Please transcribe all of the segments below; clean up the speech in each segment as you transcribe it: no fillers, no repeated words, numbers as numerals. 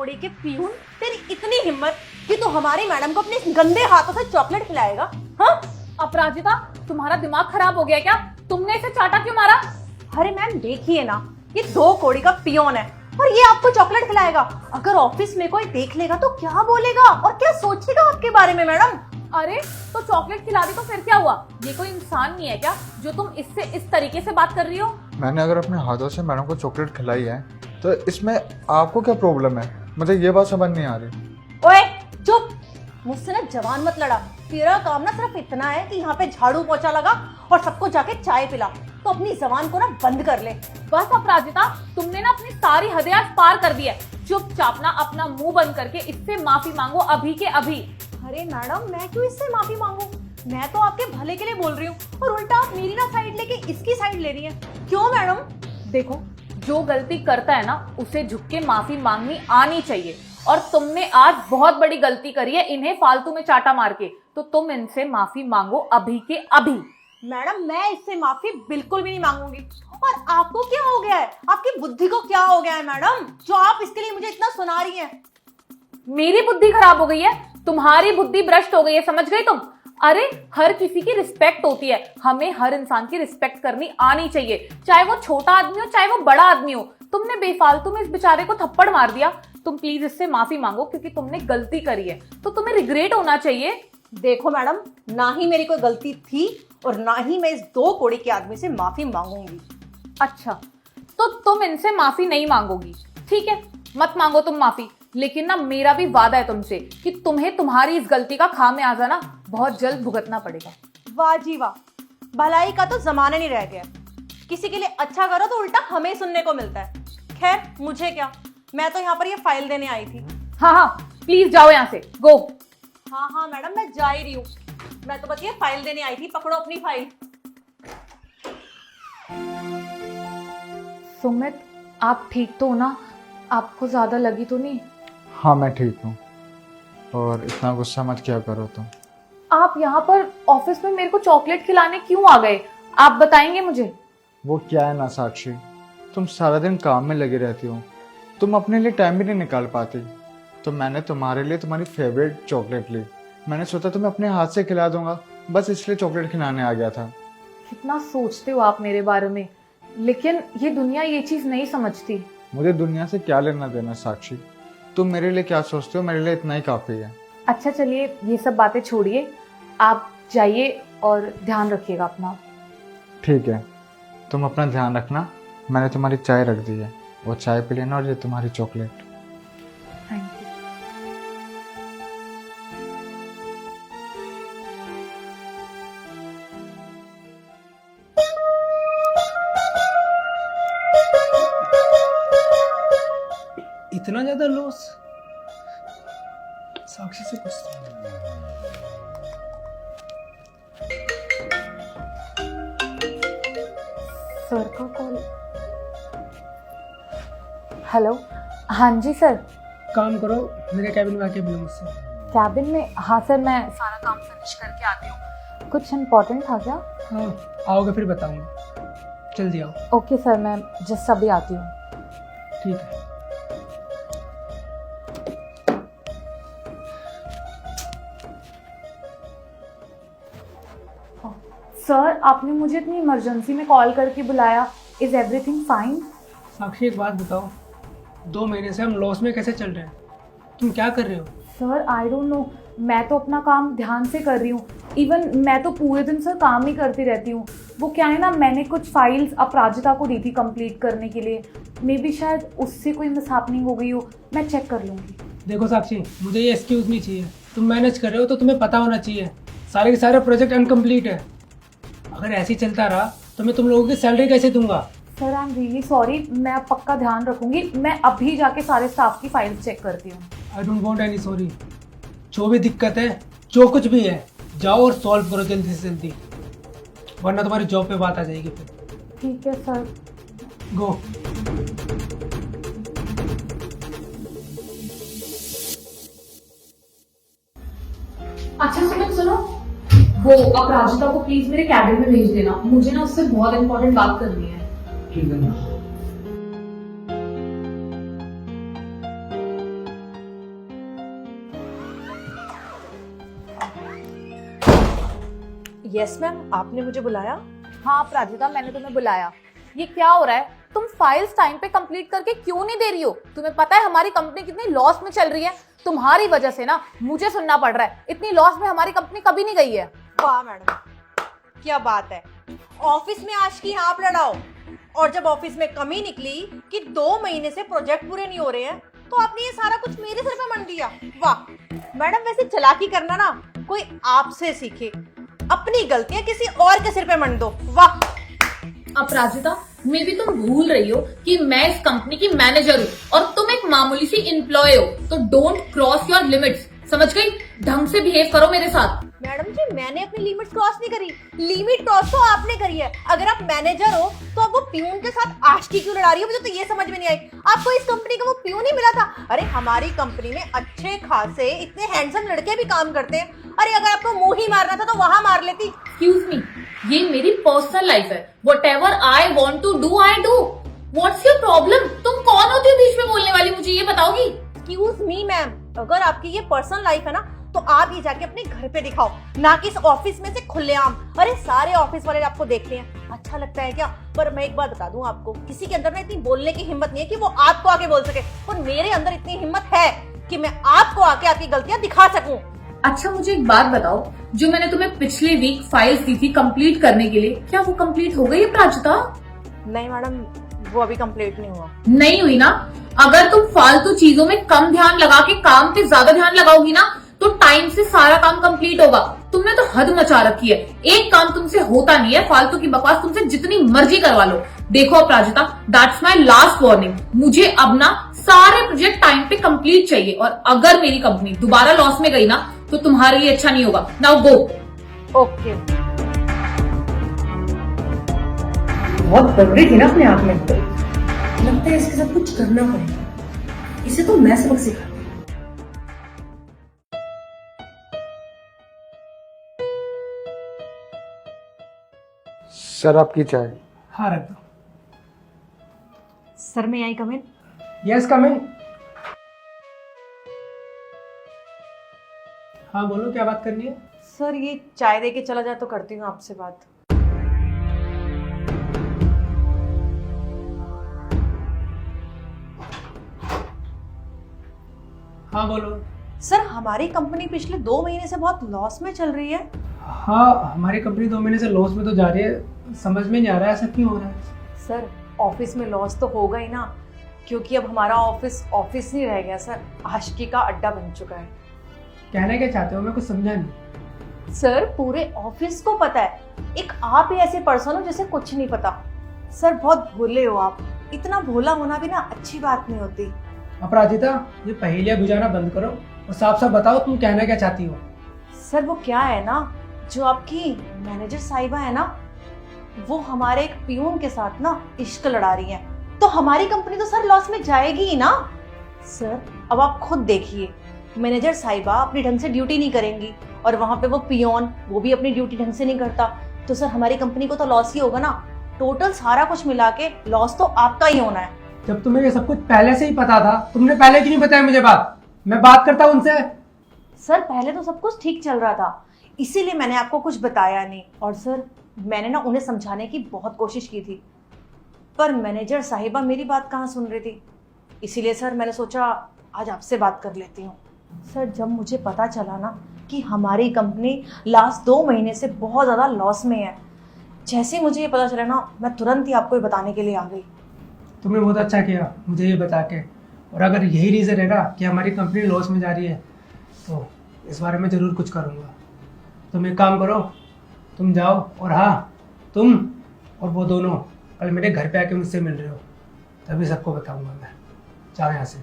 कोड़ी के पियून, तेरी इतनी हिम्मत कि तू हमारी मैडम को अपने गंदे हाथों से चॉकलेट खिलाएगा? हाँ अपराजिता, तुम्हारा दिमाग खराब हो गया क्या? तुमने इसे चाटा क्यों मारा? अरे मैम देखिए ना, ये 2 कोड़ी का पियोन है और ये आपको चॉकलेट खिलाएगा। अगर ऑफिस में कोई देख लेगा तो क्या बोलेगा और क्या सोचेगा आपके बारे में मैडम? अरे तो चॉकलेट खिला दी तो फिर क्या हुआ? ये कोई इंसान नहीं है क्या जो तुम इससे इस तरीके से बात कर रही हो? मैंने अगर अपने हाथों से मैडम को चॉकलेट खिलाई है तो इसमें आपको क्या प्रॉब्लम है? मुझे ये बात समझ नहीं आ रही। ओए चुप, मुझसे ना जवान मत लड़ा। तेरा काम ना सिर्फ इतना है कि यहाँ पे झाड़ू पोछा लगा और सबको जाके चाय पिला। तो अपनी जबान को ना बंद कर ले। बस अपराजिता, तुमने ना अपनी सारी हदें आज पार कर दी है। चुपचाप ना अपना मुंह बंद करके इससे माफी मांगो अभी के अभी। अरे मैडम, मैं क्यों इससे माफी मांगू? मैं तो आपके भले के लिए बोल रही हूँ और उल्टा आप मेरी ना साइड लेके इसकी साइड ले रही हैं। क्यों मैडम? देखो, जो गलती करता है ना उसे झुक के माफी मांगनी आनी चाहिए। और तुमने आज बहुत बड़ी गलती करी है इन्हें फालतू में चाटा मार के। तो तुम इनसे माफी मांगो अभी के अभी। मैडम मैं इससे माफी बिल्कुल भी नहीं मांगूंगी। और आपको क्या हो गया है? आपकी बुद्धि को क्या हो गया है मैडम, जो आप इसके लिए मुझे इतना सुना रही हैं? मेरी बुद्धि खराब हो गई है? तुम्हारी बुद्धि भ्रष्ट हो गई है, समझ गई तुम? अरे हर किसी की रिस्पेक्ट होती है, हमें हर इंसान की रिस्पेक्ट करनी आनी चाहिए, चाहे वो छोटा आदमी हो चाहे वो बड़ा आदमी हो। तुमने बेफालतू में इस बेचारे को थप्पड़ मार दिया। तुम प्लीज इससे माफी मांगो क्योंकि तुमने गलती करी है तो तुम्हें रिग्रेट होना चाहिए। देखो मैडम, ना ही मेरी कोई गलती थी और ना ही मैं इस 2 कोड़ी के आदमी से माफी मांगूंगी। अच्छा, तो तुम इनसे माफी नहीं मांगोगी, ठीक है, मत मांगो तुम माफी। लेकिन ना मेरा भी वादा है तुमसे कि तुम्हें तुम्हारी इस गलती का खामियाजा ना बहुत जल्द भुगतना पड़ेगा। वाह जी वाह, भलाई का तो जमाना नहीं रह गया। किसी के लिए अच्छा करो तो उल्टा हमें सुनने को मिलता है। खैर मुझे क्या, मैं तो यहाँ पर ये फाइल देने आई थी। हाँ हाँ, प्लीज जाओ यहाँ से, गो। हाँ हाँ मैडम, मैं जा ही रही हूँ। मैं तो बस ये फाइल देने आई थी, पकड़ो अपनी फाइल। सुमित, आप ठीक तो हो ना? आपको ज्यादा लगी तो नहीं? हाँ मैं ठीक हूँ, और इतना गुस्सा मत किया करो तुम। आप यहाँ पर ऑफिस में मेरे को चॉकलेट खिलाने क्यों आ गए? आप बताएंगे मुझे? वो क्या है ना साक्षी, तुम सारा दिन काम में लगी रहती हो, तुम अपने लिए टाइम भी नहीं निकाल पाती। तो मैंने तुम्हारे लिए तुम्हारी फेवरेट चॉकलेट ली। मैंने सोचा तुम्हें अपने हाथ से खिला दूंगा, बस इसलिए चॉकलेट खिलाने आ गया था। कितना सोचते हो आप मेरे बारे में, लेकिन ये दुनिया ये चीज नहीं समझती। मुझे दुनिया से क्या लेना देना साक्षी, तुम मेरे लिए क्या सोचते हो मेरे लिए इतना ही काफ़ी है। अच्छा चलिए, ये सब बातें छोड़िए, आप जाइए और ध्यान रखिएगा अपना। ठीक है, तुम अपना ध्यान रखना। मैंने तुम्हारी चाय रख दी है, वो चाय पी लेना, और ये तुम्हारी चॉकलेट। Thank you. इतना ज्यादा लॉस? साक्षी से कुछ सर का कॉल। हेलो, हाँ जी सर। काम करो, मेरे कैबिन में आके मिलो मुझसे। कैबिन में? हाँ सर, मैं सारा काम फिनिश करके आती हूँ। कुछ इम्पोर्टेंट था क्या? हाँ, आओगे फिर बताऊंगा, जल्दी आओ। ओके सर, मैं जस्ट अभी आती हूँ। ठीक है। सर, आपने मुझे इतनी इमरजेंसी में कॉल करके बुलाया। Is everything fine? साक्षी एक बात बताओ, 2 महीने से हम लॉस में कैसे चल रहे हैं? तुम क्या कर रहे हो? सर आई डोंट नो, मैं तो अपना काम ध्यान से कर रही हूँ। इवन मैं तो पूरे दिन सर काम ही करती रहती हूँ। वो क्या है ना, मैंने कुछ फाइल्स अपराजिता को दी थी कंप्लीट करने के लिए। मे बी शायद उससे कोई मिसहैपनिंग हो गई हो, मैं चेक कर लूँगी। देखो साक्षी, मुझे ये एक्सक्यूज नहीं चाहिए। तुम मैनेज कर रहे हो तो तुम्हें पता होना चाहिए, सारे के सारे प्रोजेक्ट अनकम्प्लीट है। अगर ऐसे ही चलता रहा तो मैं तुम लोगों की सैलरी कैसे दूंगा? Sir I am really sorry, मैं अब पक्का ध्यान रखूंगी। मैं अभी जाके सारे स्टाफ की फाइल्स चेक करती हूँ। I don't want any sorry. जो भी दिक्कत है, जो कुछ भी है, जाओ और सॉल्व करो जल्दी से जल्दी, वरना तुम्हारी जॉब पे बात आ जाएगी फिर। ठीक है सर। गो। अच्छा सुमित सुनो, वो अपराजिता को प्लीज मेरे कैबिन में भेज देना, मुझे ना उससे बहुत इंपॉर्टेंट बात करनी है। ठीक है। यस मैम, आपने मुझे बुलाया? हाँ अपराजिता, मैंने तुम्हें बुलाया। ये क्या हो रहा है? तुम फाइल्स टाइम पे कंप्लीट करके क्यों नहीं दे रही हो? तुम्हें पता है हमारी कंपनी कितनी लॉस में चल रही है? तुम्हारी वजह से ना मुझे सुनना पड़ रहा है। इतनी लॉस में हमारी कंपनी कभी नहीं गई है। वाह मैडम, क्या बात है। ऑफिस में आज की आप लड़ाओ, और जब ऑफिस में कमी निकली कि 2 महीने से प्रोजेक्ट पूरे नहीं हो रहे हैं, तो आपने ये सारा कुछ मेरे सिर पे मंड दिया। वाह मैडम, वैसे चालाकी करना ना कोई आपसे सीखे, अपनी गलतियां किसी और के सिर पे मंड दो। वाह। अपराजिता, मे भी तुम भूल रही हो कि मैं इस कंपनी की मैनेजर हूँ और तुम एक मामूली सी एम्प्लॉय हो, तो डोंट क्रॉस योर लिमिट्स, समझ गई? ढंग से बिहेव करो मेरे साथ। मैडम जी, मैंने अपनी लिमिट क्रॉस नहीं करी, लिमिट क्रॉस तो आपने करी है। अगर आप मैनेजर हो तो अब वो प्यून के साथ आशिकी क्यों लड़ा रही हो? मुझे तो ये समझ में नहीं आई। आपको इस कंपनी का वो प्यून ही मिला था? अरे हमारी कंपनी में अच्छे खासे इतने हैंडसम लड़के भी काम करते हैं। अरे अगर आपको मुंह ही मारना था तो वहां मार लेती। एक्सक्यूज मी, ये मेरी पर्सनल लाइफ है। Whatever I want to do I do. What's your problem? तुम कौन होती हो बीच में बोलने वाली? मुझे ये बताओगी? एक्सक्यूज मी मैम, अगर आपकी ये पर्सनल लाइफ है ना, तो आप ये जाके अपने घर पे दिखाओ, ना कि इस ऑफिस में से खुलेआम। अरे सारे ऑफिस वाले आपको देखते हैं, अच्छा लगता है क्या? पर मैं एक बात बता दूं आपको, किसी के अंदर ना इतनी बोलने की हिम्मत नहीं है कि वो आपको आके बोल सके, और मेरे अंदर इतनी हिम्मत है कि मैं आपको आके आपकी गलतियां दिखा सकूं। अच्छा मुझे एक बात बताओ, जो मैंने तुम्हें पिछले वीक फाइल्स दी थी कंप्लीट करने के लिए, क्या वो कंप्लीट हो गई है प्राजता? नहीं मैडम, वो अभी कंप्लीट नहीं हुआ। नहीं हुई ना? अगर तुम फालतू चीजों में कम ध्यान लगा के काम पे ज्यादा ध्यान लगाओगी ना, तो टाइम से सारा काम कंप्लीट होगा। तुमने तो हद मचा रखी है, एक काम तुमसे होता नहीं है। फालतू की बकवास तुमसे जितनी मर्जी करवा लो। देखो अपराजिता, दैट्स माय लास्ट वार्निंग। मुझे अब ना सारे प्रोजेक्ट टाइम पे कंप्लीट चाहिए, और अगर मेरी कंपनी दोबारा लॉस में गई ना, तो तुम्हारे लिए अच्छा नहीं होगा। Now go. ओके। बहुत बगड़ी थी ना अपने आप में, लगता है इसके साथ कुछ करना पड़ेगा। इसे तो मैं सबक सिखा। सर आपकी चाय। हाँ रख दो। सर मैं आई कम इन? यस कम इन। हाँ बोलो, क्या बात करनी है? सर ये चाय दे के चला जाए तो करती हूँ आपसे बात। हाँ बोलो। सर हमारी कंपनी पिछले 2 महीने से बहुत लॉस में चल रही है। हाँ हमारी कंपनी 2 महीने से लॉस में तो जा रही है, समझ में नहीं आ रहा है ऐसा क्यों हो रहा है। सर ऑफिस में लॉस तो होगा ही ना, क्योंकि अब हमारा ऑफिस नहीं रह गया सर, आशिकी का अड्डा बन चुका है। कहना क्या चाहते हो, मैं कुछ समझा नहीं। सर पूरे ऑफिस को पता है, एक आप ही ऐसे पर्सन हो जिसे कुछ नहीं पता। सर बहुत भोले हो आप, इतना भोला होना भी ना अच्छी बात नहीं होती। अपराजिता, ये पहेलियां बुझाना बंद करो और साफ साफ बताओ तुम कहना क्या चाहती हो। सर वो क्या है ना, जो आपकी मैनेजर साहिबा है ना, वो हमारे एक पियून के साथ ना इश्क लड़ा रही है, तो हमारी कंपनी तो सर लॉस में जाएगी ही ना। सर अब आप खुद देखिए, मैनेजर साहिबा अपनी ढंग से ड्यूटी नहीं करेंगी, और वहां पे वो पियोन, वो भी अपनी ड्यूटी ढंग से नहीं करता, तो सर हमारी कंपनी को तो लॉस ही होगा ना। टोटल सारा कुछ मिला के लॉस तो आपका ही होना है। जब तुम्हें ये सब कुछ पहले से ही पता था, तुमने पहले क्यों नहीं बताया मुझे बात? मैं बात करता हूँ उनसे। सर पहले तो सब कुछ ठीक चल रहा था, इसीलिए मैंने आपको कुछ बताया नहीं। और सर मैंने ना उन्हें समझाने की बहुत कोशिश की थी, पर मैनेजर साहिबा मेरी बात कहाँ सुन रही थी, इसीलिए सर मैंने सोचा आज आपसे बात कर लेती हूँ। सर जब मुझे पता चला ना कि हमारी कंपनी लास्ट 2 महीने से बहुत ज़्यादा लॉस में है, जैसे ही मुझे ये पता चला ना, मैं तुरंत ही आपको ये बताने के लिए आ गई। तुमने बहुत अच्छा किया मुझे ये बता के, और अगर यही रीज़न है ना कि हमारी कंपनी लॉस में जा रही है, तो इस बारे में ज़रूर कुछ करूँगा। तुम एक काम करो, तुम जाओ, और हाँ तुम और वो दोनों कल मेरे घर पे आके मुझसे मिल रहे हो, तभी सबको बताऊँगा मैं। जाओ यहाँ से।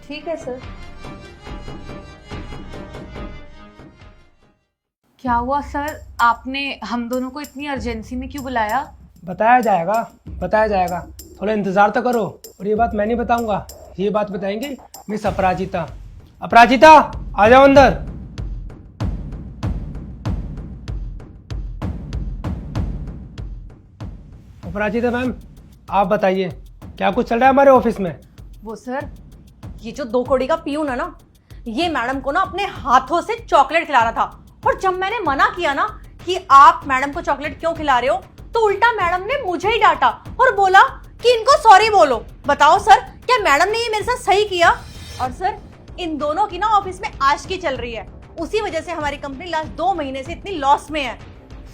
ठीक है सर। क्या हुआ सर, आपने हम दोनों को इतनी अर्जेंसी में क्यों बुलाया? बताया जाएगा, थोड़ा इंतज़ार तो करो। और ये बात मैं नहीं बताऊँगा, ये बात बताएंगे मिस अपराजिता। अपराजिता आ जाओ अंदर। अपराजिता मैम, आप बताइए क्या कुछ चल रहा है हमारे ऑफिस में? वो सर, ये जो 2 कौड़ी का पियून है ना, ये मैडम को ना अपने हाथों से चॉकलेट खिलाना था, और जब मैंने मना किया ना कि आप मैडम को चॉकलेट क्यों खिला रहे हो, तो उल्टा मैडम ने मुझे ही डांटा और बोला कि इनको सॉरी बोलो। बताओ सर, क्या मैडम ने ये मेरे साथ सही किया? और सर, इन दोनों की ना ऑफिस में आशिकी चल रही है, उसी वजह से हमारी कंपनी लास्ट 2 महीने से इतनी लॉस में है।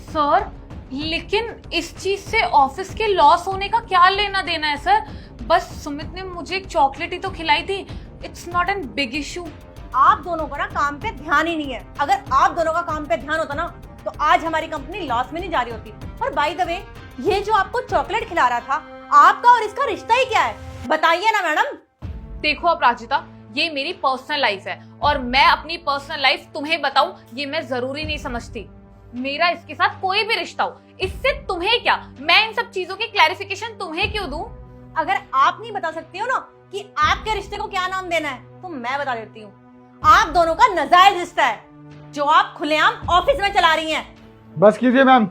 सर लेकिन इस चीज से ऑफिस के लॉस होने का क्या लेना देना है सर? बस सुमित ने मुझे एक चॉकलेट ही तो खिलाई थी, it's not an big issue. आप दोनों को ना काम पे ध्यान ही नहीं है। अगर आप दोनों का काम पे ध्यान होता ना तो आज हमारी कंपनी लॉस में नहीं जा रही होती। और बाय द वे, ये जो आपको चॉकलेट खिला रहा था, आपका और इसका रिश्ता ही क्या है, बताइए ना मैडम। देखो अपराजिता, ये मेरी पर्सनल लाइफ है और मैं अपनी पर्सनल लाइफ तुम्हें बताऊं ये मैं जरूरी नहीं समझती। मेरा इसके साथ कोई भी रिश्ता हो, इससे तुम्हें क्या? मैं इन सब चीजों की क्लैरिफिकेशन तुम्हें क्यों दूं? अगर आप नहीं बता सकती हो ना कि आपके रिश्ते को क्या नाम देना है, तो मैं बता देती हूँ। आप दोनों का नाजायज रिश्ता है जो आप खुलेआम ऑफिस में चला रही हैं। बस कीजिए मैम,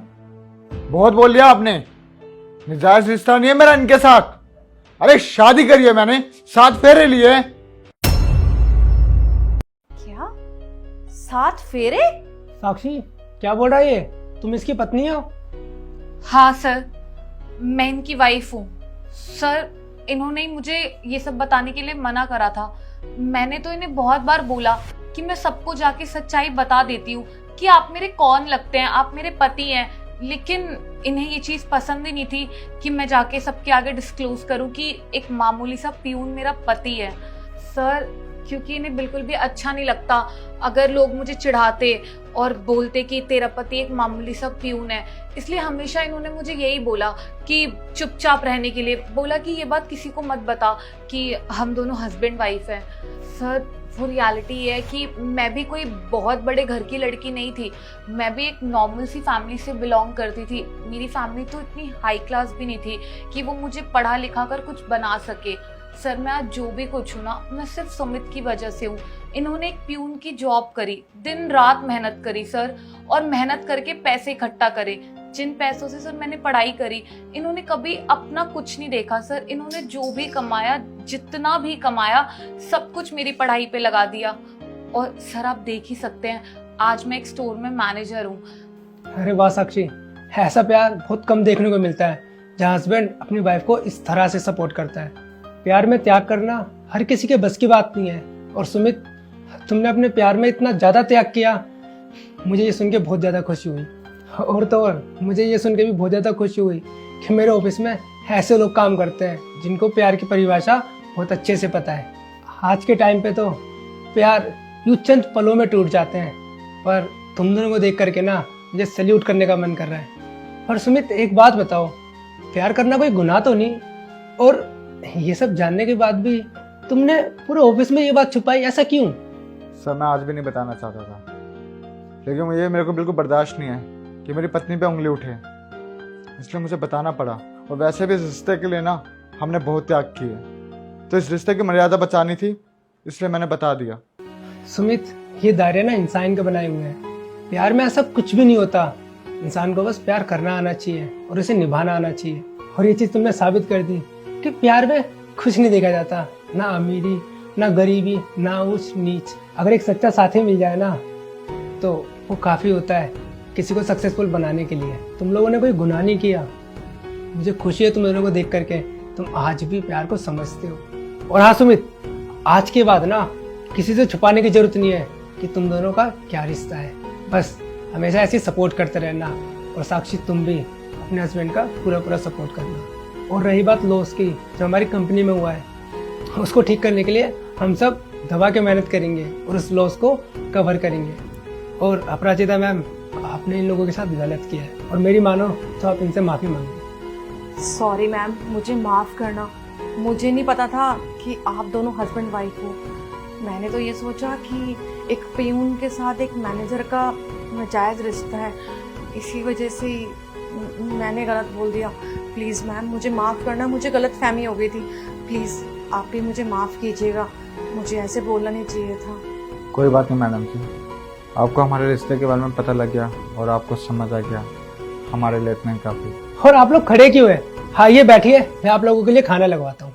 बहुत बोल लिया आपने। निजायज रिश्ता नहीं है मेरा इनके साथ। अरे शादी करी है मैंने, 7 फेरे लिए। क्या 7 फेरे? साक्षी क्या बोल रहा है ये? तुम इसकी पत्नी हो? हाँ सर, मैं इनकी वाइफ हूँ। सर इन्होंने ही मुझे ये सब बताने के लिए मना करा था। मैंने तो इन्हें बहुत बार बोला कि मैं सबको जाके सच्चाई बता देती हूँ कि आप मेरे कौन लगते हैं, आप मेरे पति हैं, लेकिन इन्हें ये चीज़ पसंद ही नहीं थी कि मैं जाके सबके आगे डिस्क्लोज करूँ कि एक मामूली सा पियून मेरा पति है। सर क्योंकि इन्हें बिल्कुल भी अच्छा नहीं लगता अगर लोग मुझे चिढ़ाते और बोलते कि तेरा पति एक मामूली सा पियून है, इसलिए हमेशा इन्होंने मुझे यही बोला कि चुपचाप रहने के लिए बोला कि ये बात किसी को मत बता कि हम दोनों हस्बैंड वाइफ हैं। सर वो रियलिटी है कि मैं भी कोई बहुत बड़े घर की लड़की नहीं थी, मैं भी एक नॉर्मल सी फैमिली से बिलोंग करती थी। मेरी फैमिली तो इतनी हाई क्लास भी नहीं थी कि वो मुझे पढ़ा लिखा कर कुछ बना सके। सर मैं आज जो भी कुछ हूँ ना, मैं सिर्फ सुमित की वजह से हूँ। इन्होंने एक प्यून की जॉब करी, दिन रात मेहनत करी सर, और मेहनत करके पैसे इकट्ठा करे। जिन पैसों से सर मैंने पढ़ाई करी, इन्होंने कभी अपना कुछ नहीं देखा सर। इन्होंने जो भी कमाया, जितना भी कमाया, सब कुछ मेरी पढ़ाई पे लगा दिया। और सर आप देख ही सकते हैं, आज मैं एक स्टोर में मैनेजर हूँ। अरे वाह साक्षी, ऐसा प्यार बहुत कम देखने को मिलता है जहाँ हस्बैंड अपनी वाइफ को इस तरह से सपोर्ट करता है। प्यार में त्याग करना हर किसी के बस की बात नहीं है। और सुमित, तुमने अपने प्यार में इतना ज़्यादा त्याग किया, मुझे ये सुन के बहुत ज़्यादा खुशी हुई। और तो और मुझे ये सुन के भी बहुत ज़्यादा खुशी हुई कि मेरे ऑफिस में ऐसे लोग काम करते हैं जिनको प्यार की परिभाषा बहुत अच्छे से पता है। आज के टाइम पे तो प्यार यूँ चंद पलों में टूट जाते हैं, पर तुम दोनों को देख करके ना मुझे सैल्यूट करने का मन कर रहा है। और सुमित एक बात बताओ, प्यार करना कोई गुनाह तो नहीं? और ये सब जानने के बाद भी तुमने पूरे ऑफिस में ये बात छुपाई, ऐसा क्यों? सर मैं आज भी नहीं बताना चाहता था, लेकिन ये मेरे को बिल्कुल बर्दाश्त नहीं है कि मेरी पत्नी पे उंगली उठे, इसलिए मुझे बताना पड़ा। और वैसे भी इस रिश्ते के लिए ना हमने बहुत त्याग किए, तो इस रिश्ते की मर्यादा बचानी थी, इसलिए मैंने बता दिया। सुमित ये दायरे ना इंसान के बनाए हुए हैं। प्यार में ऐसा कुछ भी नहीं होता। इंसान को बस प्यार करना आना चाहिए और उसे निभाना आना चाहिए। और ये चीज़ तुमने साबित कर दी कि प्यार में कुछ नहीं देखा जाता, ना अमीरी, ना गरीबी, ना ऊंच नीच। अगर एक सच्चा साथी मिल जाए ना तो वो काफ़ी होता है किसी को सक्सेसफुल बनाने के लिए। तुम लोगों ने कोई गुनाह नहीं किया। मुझे खुशी है तुम लोगों को देख करके तुम आज भी प्यार को समझते हो। और हाँ सुमित, आज के बाद ना किसी से छुपाने की जरूरत नहीं है कि तुम दोनों का क्या रिश्ता है। बस हमेशा ऐसे सपोर्ट करते रहना। और साक्षी तुम भी अपने हस्बैंड का पूरा सपोर्ट करना। और रही बात लॉस की जो हमारी कंपनी में हुआ है, उसको ठीक करने के लिए हम सब दबा के मेहनत करेंगे और उस लॉस को कवर करेंगे। और अपराजिता मैम, आपने इन लोगों के साथ गलत किया है और मेरी मानो तो आप इनसे माफ़ी मांगो। सॉरी मैम, मुझे माफ़ करना। मुझे नहीं पता था कि आप दोनों हस्बैंड वाइफ हो। मैंने तो ये सोचा कि एक पियून के साथ एक मैनेजर का नाजायज़ रिश्ता है, इसी वजह से मैंने गलत बोल दिया। प्लीज़ मैम मुझे माफ़ करना, मुझे गलत फहमी हो गई थी। प्लीज़ आप भी मुझे माफ़ कीजिएगा, मुझे ऐसे बोलना नहीं चाहिए था। कोई बात नहीं मैडम जी, आपको हमारे रिश्ते के बारे में पता लग गया और आपको समझ आ गया, हमारे लिए इतना ही काफ़ी। और आप लोग खड़े क्यों हैं? हाँ ये बैठिए, मैं आप लोगों के लिए खाना लगवाता हूँ।